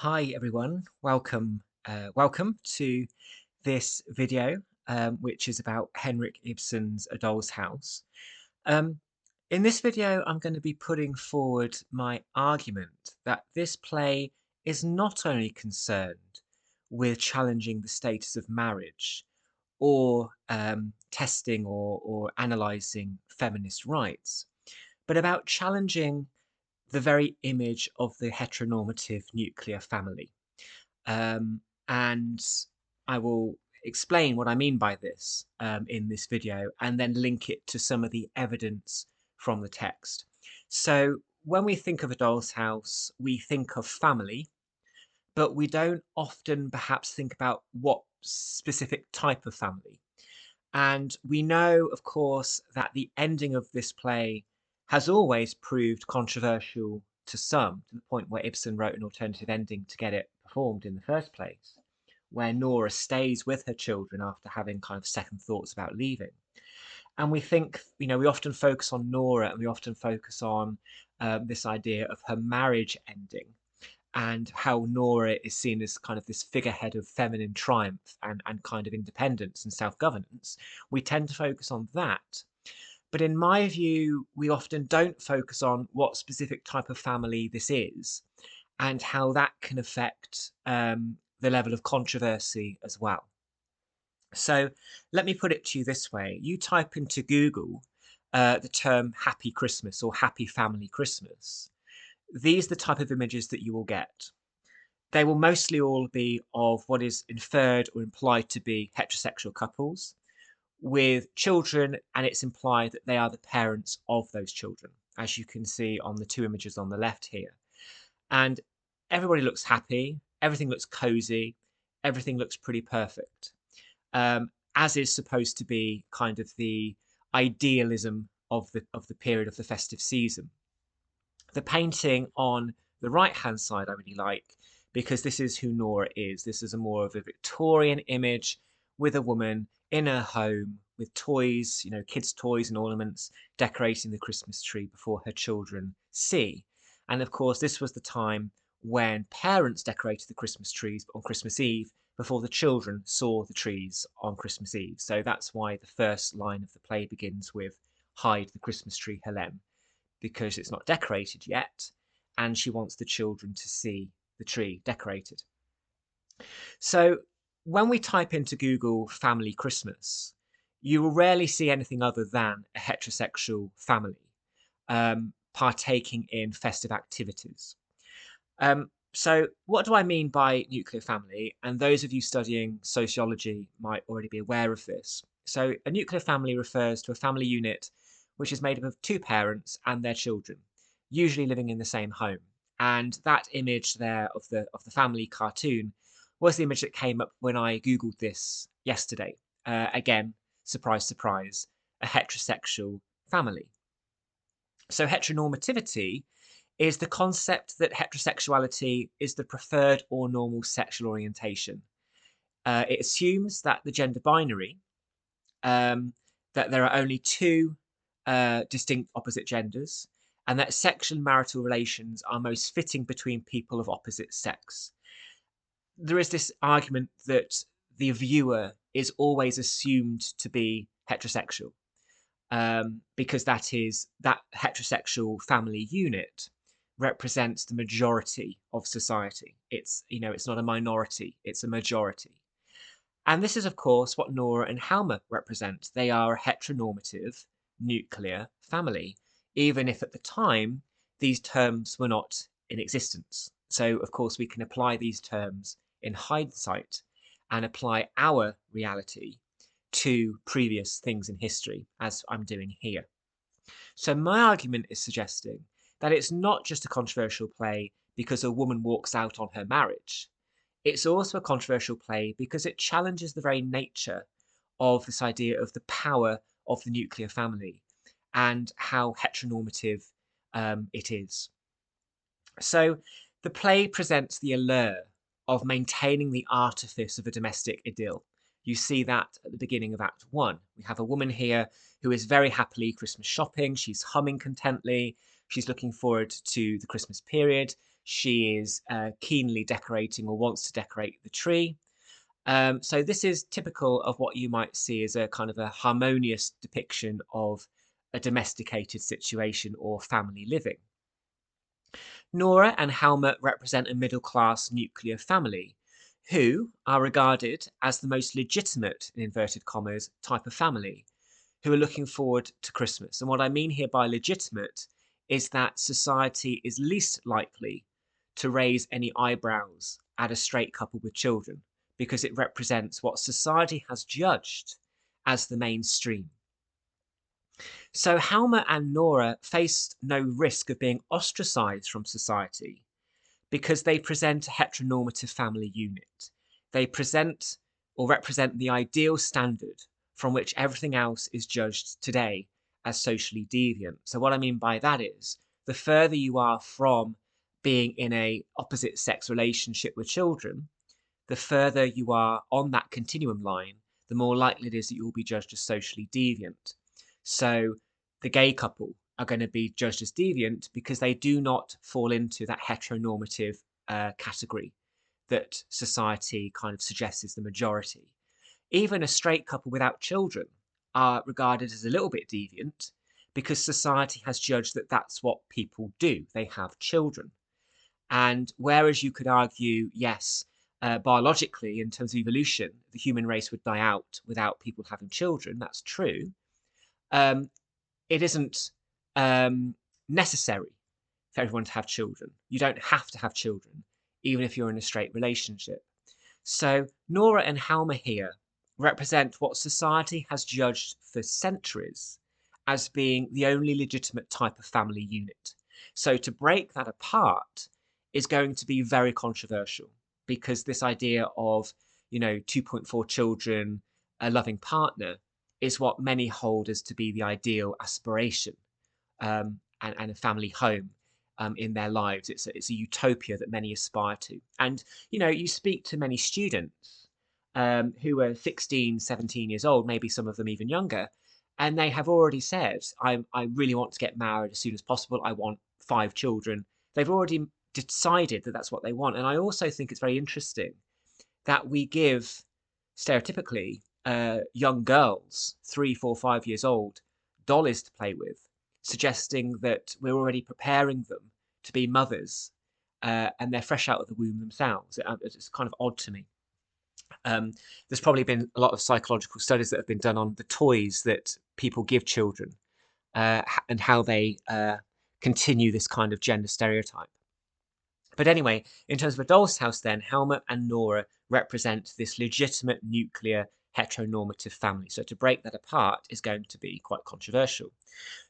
Hi everyone, welcome to this video, which is about Henrik Ibsen's A Doll's House. Um, in this video, I'm going to be putting forward my argument that this play is not only concerned with challenging the status of marriage or testing or analysing feminist rights, but about challenging the very image of the heteronormative nuclear family. Um, and I will explain what I mean by this in this video and then link it to some of the evidence from the text. So when we think of a doll's house, we think of family, but we don't often perhaps think about what specific type of family. And we know, of course, that the ending of this play has always proved controversial to some, to the point where Ibsen wrote an alternative ending to get it performed in the first place, where Nora stays with her children after having kind of second thoughts about leaving. And we think, we often focus on Nora and we often focus on this idea of her marriage ending and how Nora is seen as kind of this figurehead of feminine triumph and kind of independence and self-governance. We tend to focus on that. But in my view, we often don't focus on what specific type of family this is and how that can affect the level of controversy as well. So let me put it to you this way. You type into Google the term happy Christmas or happy family Christmas. These are the type of images that you will get. They will mostly all be of what is inferred or implied to be heterosexual couples with children, and it's implied that they are the parents of those children, as you can see on the two images on the left here. And everybody looks happy, everything looks cozy, everything looks pretty perfect, as is supposed to be kind of the idealism of the period of the festive season. The painting on the right-hand side I really like because this is who Nora is. This is a more of a Victorian image with a woman in her home with toys, kids' toys and ornaments, decorating the Christmas tree before her children see. And of course, this was the time when parents decorated the Christmas trees on Christmas Eve before the children saw the trees on Christmas Eve. So that's why the first line of the play begins with "Hide the Christmas tree, Helene," because it's not decorated yet, and she wants the children to see the tree decorated. So when we type into Google family Christmas, you will rarely see anything other than a heterosexual family partaking in festive activities. So what do I mean by nuclear family? And those of you studying sociology might already be aware of this. So a nuclear family refers to a family unit which is made up of two parents and their children, usually living in the same home. And that image there of the family cartoon was the image that came up when I Googled this yesterday. Again, surprise, surprise, a heterosexual family. So heteronormativity is the concept that heterosexuality is the preferred or normal sexual orientation. It assumes that the gender binary, that there are only two distinct opposite genders, and that sexual and marital relations are most fitting between people of opposite sex. There is this argument that the viewer is always assumed to be heterosexual, because that heterosexual family unit represents the majority of society. It's not a minority, it's a majority. And this is, of course, what Nora and Halma represent. They are a heteronormative nuclear family, even if at the time these terms were not in existence. So, of course, we can apply these terms in hindsight and apply our reality to previous things in history, as I'm doing here. So my argument is suggesting that it's not just a controversial play because a woman walks out on her marriage. It's also a controversial play because it challenges the very nature of this idea of the power of the nuclear family and how heteronormative it is. So the play presents the allure of maintaining the artifice of a domestic idyll. You see that at the beginning of Act 1. We have a woman here who is very happily Christmas shopping. She's humming contently. She's looking forward to the Christmas period. She is keenly decorating or wants to decorate the tree. So this is typical of what you might see as a kind of a harmonious depiction of a domesticated situation or family living. Nora and Helmut represent a middle-class nuclear family who are regarded as the most legitimate, in inverted commas, type of family, who are looking forward to Christmas. And what I mean here by legitimate is that society is least likely to raise any eyebrows at a straight couple with children because it represents what society has judged as the mainstream. So Halma and Nora faced no risk of being ostracized from society because they present a heteronormative family unit. They present or represent the ideal standard from which everything else is judged today as socially deviant. So what I mean by that is the further you are from being in a opposite sex relationship with children, the further you are on that continuum line, the more likely it is that you will be judged as socially deviant. So the gay couple are going to be judged as deviant because they do not fall into that heteronormative category that society kind of suggests is the majority. Even a straight couple without children are regarded as a little bit deviant because society has judged that that's what people do. They have children. And whereas you could argue, yes, biologically, in terms of evolution, the human race would die out without people having children, that's true. Um, it isn't necessary for everyone to have children. You don't have to have children, even if you're in a straight relationship. So Nora and Halma here represent what society has judged for centuries as being the only legitimate type of family unit. So to break that apart is going to be very controversial because this idea of, 2.4 children, a loving partner, is what many hold as to be the ideal aspiration and a family home in their lives. It's a utopia that many aspire to. And, you speak to many students who are 16, 17 years old, maybe some of them even younger, and they have already said, I really want to get married as soon as possible. I want 5 children. They've already decided that that's what they want. And I also think it's very interesting that we give, stereotypically, young girls, 3, 4, 5 years old, dollies to play with, suggesting that we're already preparing them to be mothers and they're fresh out of the womb themselves. It's kind of odd to me. There's probably been a lot of psychological studies that have been done on the toys that people give children and how they continue this kind of gender stereotype. But anyway, in terms of a doll's house then, Helmut and Nora represent this legitimate nuclear heteronormative family. So to break that apart is going to be quite controversial.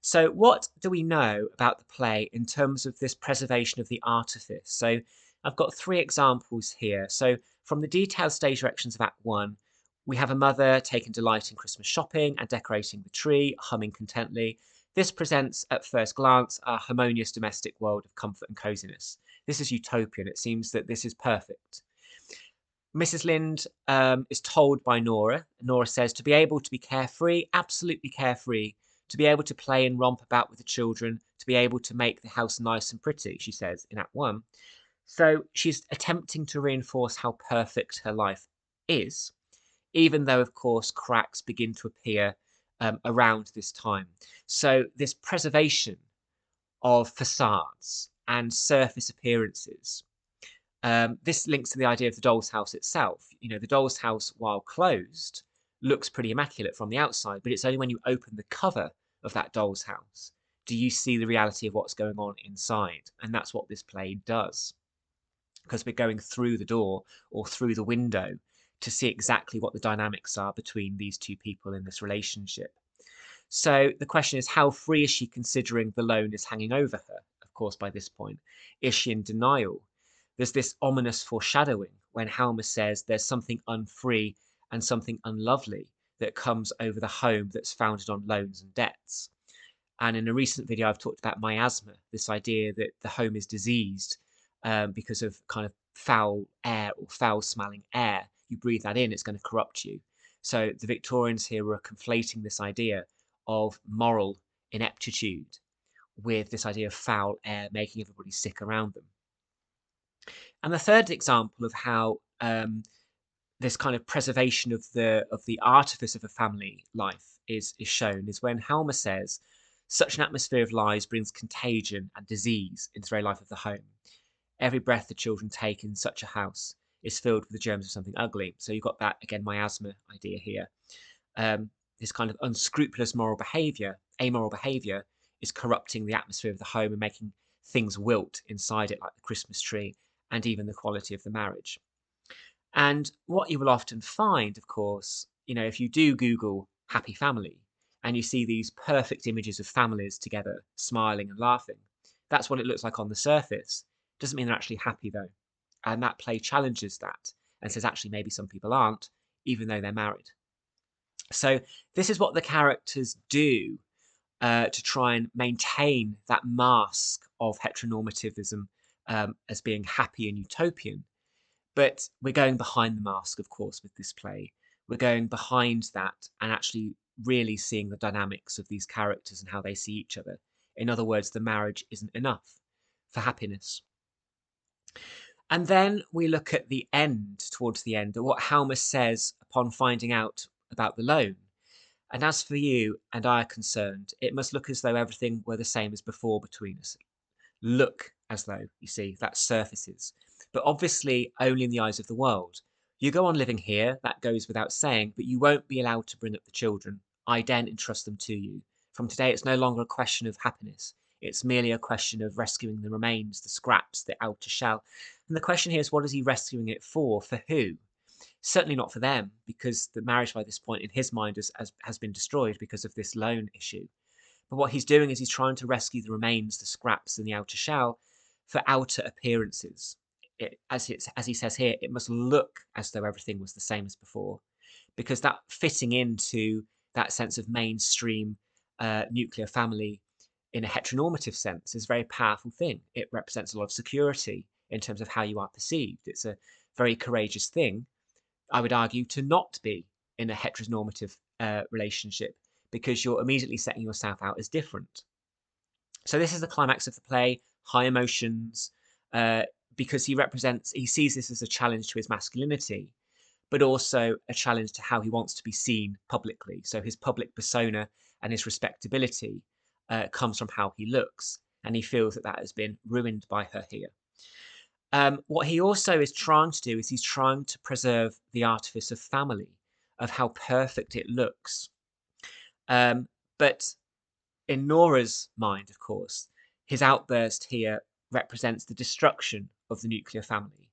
So what do we know about the play in terms of this preservation of the artifice? So I've got 3 examples here. So from the detailed stage directions of Act 1, we have a mother taking delight in Christmas shopping and decorating the tree, humming contently. This presents, at first glance, a harmonious domestic world of comfort and coziness. This is utopian. It seems that this is perfect. Mrs. Lind is told by Nora. Nora says to be able to be carefree, absolutely carefree, to be able to play and romp about with the children, to be able to make the house nice and pretty, she says in Act 1. So she's attempting to reinforce how perfect her life is, even though, of course, cracks begin to appear around this time. So this preservation of facades and surface appearances. This links to the idea of the doll's house itself. The doll's house, while closed, looks pretty immaculate from the outside, but it's only when you open the cover of that doll's house do you see the reality of what's going on inside. And that's what this play does, because we're going through the door or through the window to see exactly what the dynamics are between these 2 people in this relationship. So the question is, how free is she considering the loan is hanging over her? Of course, by this point, is she in denial? There's this ominous foreshadowing when Halma says there's something unfree and something unlovely that comes over the home that's founded on loans and debts. And in a recent video, I've talked about miasma, this idea that the home is diseased because of kind of foul air or foul-smelling air. You breathe that in, it's going to corrupt you. So the Victorians here were conflating this idea of moral ineptitude with this idea of foul air making everybody sick around them. And the third example of how this kind of preservation of the artifice of a family life is shown is when Halmer says, such an atmosphere of lies brings contagion and disease into the very life of the home. Every breath the children take in such a house is filled with the germs of something ugly. So you've got that, again, miasma idea here. This kind of unscrupulous moral behaviour, amoral behaviour, is corrupting the atmosphere of the home and making things wilt inside it, like the Christmas tree, and even the quality of the marriage. And what you will often find, of course, if you do Google happy family and you see these perfect images of families together, smiling and laughing, that's what it looks like on the surface. Doesn't mean they're actually happy, though. And that play challenges that and says, actually, maybe some people aren't, even though they're married. So this is what the characters do to try and maintain that mask of heteronormativism as being happy and utopian. But we're going behind the mask, of course, with this play. We're going behind that and actually really seeing the dynamics of these characters and how they see each other. In other words, the marriage isn't enough for happiness. And then we look at the end, towards the end, at what Halmer says upon finding out about the loan. And as for you and I are concerned, it must look as though everything were the same as before between us. Look as though, you see, that surfaces, but obviously only in the eyes of the world. You go on living here, that goes without saying, but you won't be allowed to bring up the children. I daren't entrust them to you. From today, it's no longer a question of happiness. It's merely a question of rescuing the remains, the scraps, the outer shell. And the question here is, what is he rescuing it for? For who? Certainly not for them, because the marriage by this point in his mind has been destroyed because of this loan issue. But what he's doing is he's trying to rescue the remains, the scraps, and the outer shell for outer appearances. As he says here, it must look as though everything was the same as before, because that fitting into that sense of mainstream nuclear family in a heteronormative sense is a very powerful thing. It represents a lot of security in terms of how you are perceived. It's a very courageous thing, I would argue, to not be in a heteronormative relationship, because you're immediately setting yourself out as different. So this is the climax of the play, high emotions, because he sees this as a challenge to his masculinity, but also a challenge to how he wants to be seen publicly. So his public persona and his respectability comes from how he looks, and he feels that has been ruined by her here. What he also is trying to do is he's trying to preserve the artifice of family, of how perfect it looks. But in Nora's mind, of course, his outburst here represents the destruction of the nuclear family.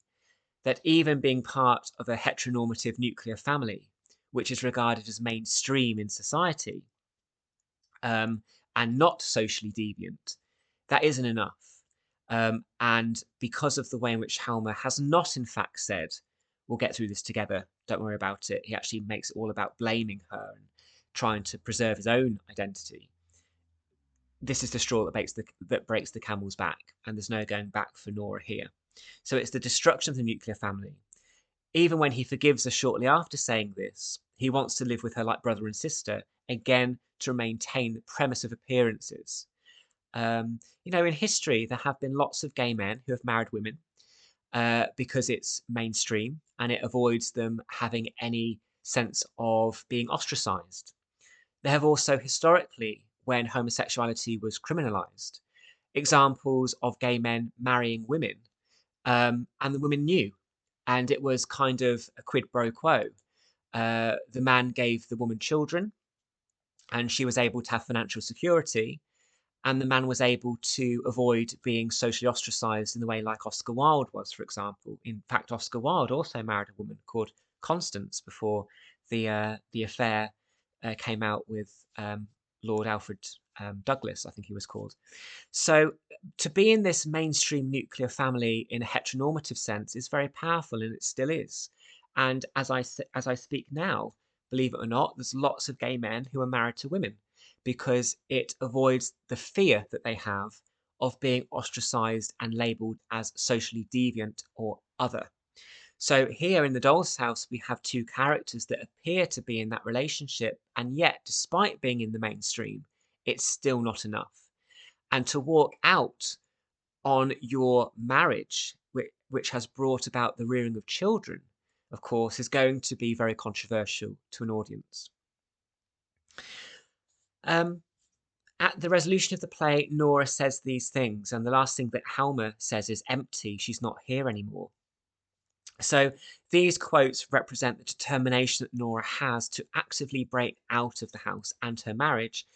That even being part of a heteronormative nuclear family, which is regarded as mainstream in society, and not socially deviant, that isn't enough. And because of the way in which Halmer has not, in fact, said, we'll get through this together, don't worry about it, he actually makes it all about blaming her and trying to preserve his own identity. This is the straw that breaks the camel's back, and there's no going back for Nora here. So it's the destruction of the nuclear family. Even when he forgives her shortly after saying this, he wants to live with her like brother and sister, again to maintain the premise of appearances. In history, there have been lots of gay men who have married women because it's mainstream and it avoids them having any sense of being ostracized. There have also historically, when homosexuality was criminalized, examples of gay men marrying women, and the women knew, and it was kind of a quid pro quo. The man gave the woman children, and she was able to have financial security, and the man was able to avoid being socially ostracized in the way like Oscar Wilde was, for example. In fact, Oscar Wilde also married a woman called Constance before the affair came out with Lord Alfred Douglas, I think he was called. So to be in this mainstream nuclear family in a heteronormative sense is very powerful, and it still is. And as I speak now, believe it or not, there's lots of gay men who are married to women, because it avoids the fear that they have of being ostracized and labeled as socially deviant or other. So here in The Doll's House, we have two characters that appear to be in that relationship, and yet, despite being in the mainstream, it's still not enough. And to walk out on your marriage which has brought about the rearing of children, of course, is going to be very controversial to an audience. At the resolution of the play, Nora says these things, and the last thing that Helma says is empty. She's not here anymore. So these quotes represent the determination that Nora has to actively break out of the house and her marriage,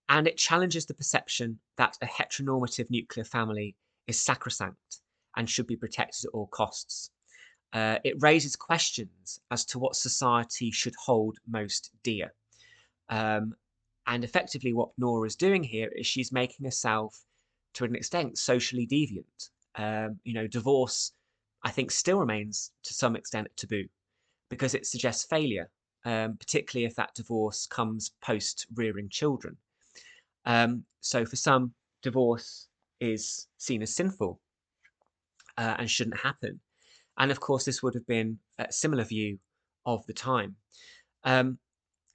and it challenges the perception that a heteronormative nuclear family is sacrosanct and should be protected at all costs. It raises questions as to what society should hold most dear. And effectively what Nora is doing here is she's making herself, to an extent, socially deviant. Divorce, I think, still remains to some extent taboo because it suggests failure, particularly if that divorce comes post-rearing children. So for some, divorce is seen as sinful and shouldn't happen. And of course, this would have been a similar view of the time.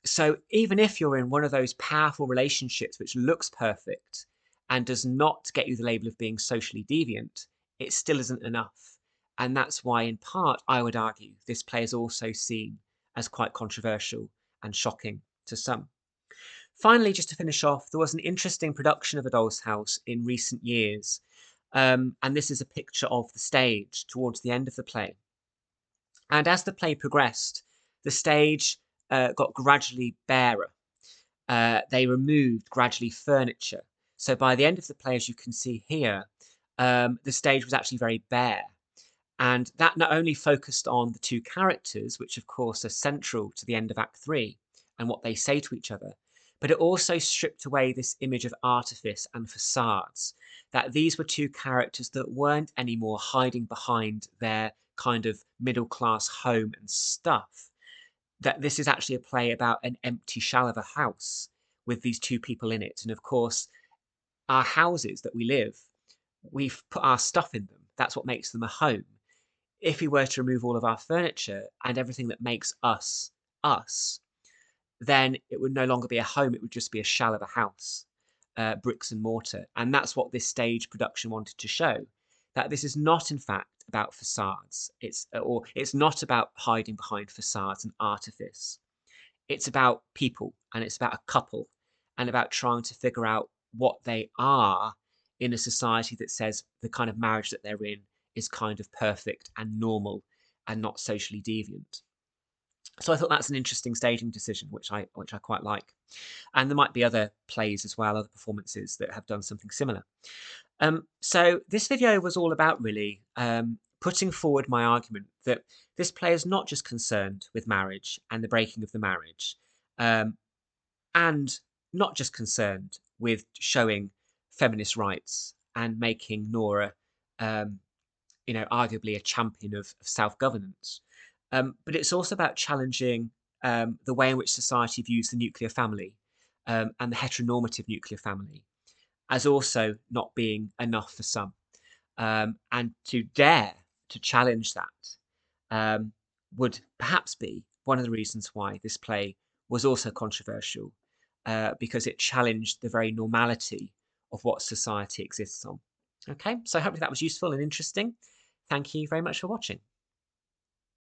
So even if you're in one of those powerful relationships which looks perfect and does not get you the label of being socially deviant, it still isn't enough. And that's why, in part, I would argue this play is also seen as quite controversial and shocking to some. Finally, just to finish off, there was an interesting production of A Doll's House in recent years. And this is a picture of the stage towards the end of the play. And as the play progressed, the stage got gradually barer. They removed gradually furniture. So by the end of the play, as you can see here, the stage was actually very bare. And that not only focused on the two characters, which of course are central to the end of Act 3 and what they say to each other, but it also stripped away this image of artifice and facades, that these were two characters that weren't anymore hiding behind their kind of middle-class home and stuff, that this is actually a play about an empty shell of a house with these two people in it. And of course, our houses that we live, we've put our stuff in them. That's what makes them a home. If we were to remove all of our furniture and everything that makes us, us, then it would no longer be a home, it would just be a shell of a house, bricks and mortar. And that's what this stage production wanted to show, that this is not, in fact, about facades. It's not about hiding behind facades and artifice. It's about people, and it's about a couple, and about trying to figure out what they are in a society that says the kind of marriage that they're in is kind of perfect and normal and not socially deviant. So I thought that's an interesting staging decision, which I quite like. And there might be other plays as well, other performances that have done something similar. So this video was all about really putting forward my argument that this play is not just concerned with marriage and the breaking of the marriage, and not just concerned with showing feminist rights and making Nora, arguably a champion of self-governance. But it's also about challenging the way in which society views the nuclear family and the heteronormative nuclear family as also not being enough for some. And to dare to challenge that would perhaps be one of the reasons why this play was also controversial, because it challenged the very normality of what society exists on. Okay, so hopefully that was useful and interesting. Thank you very much for watching.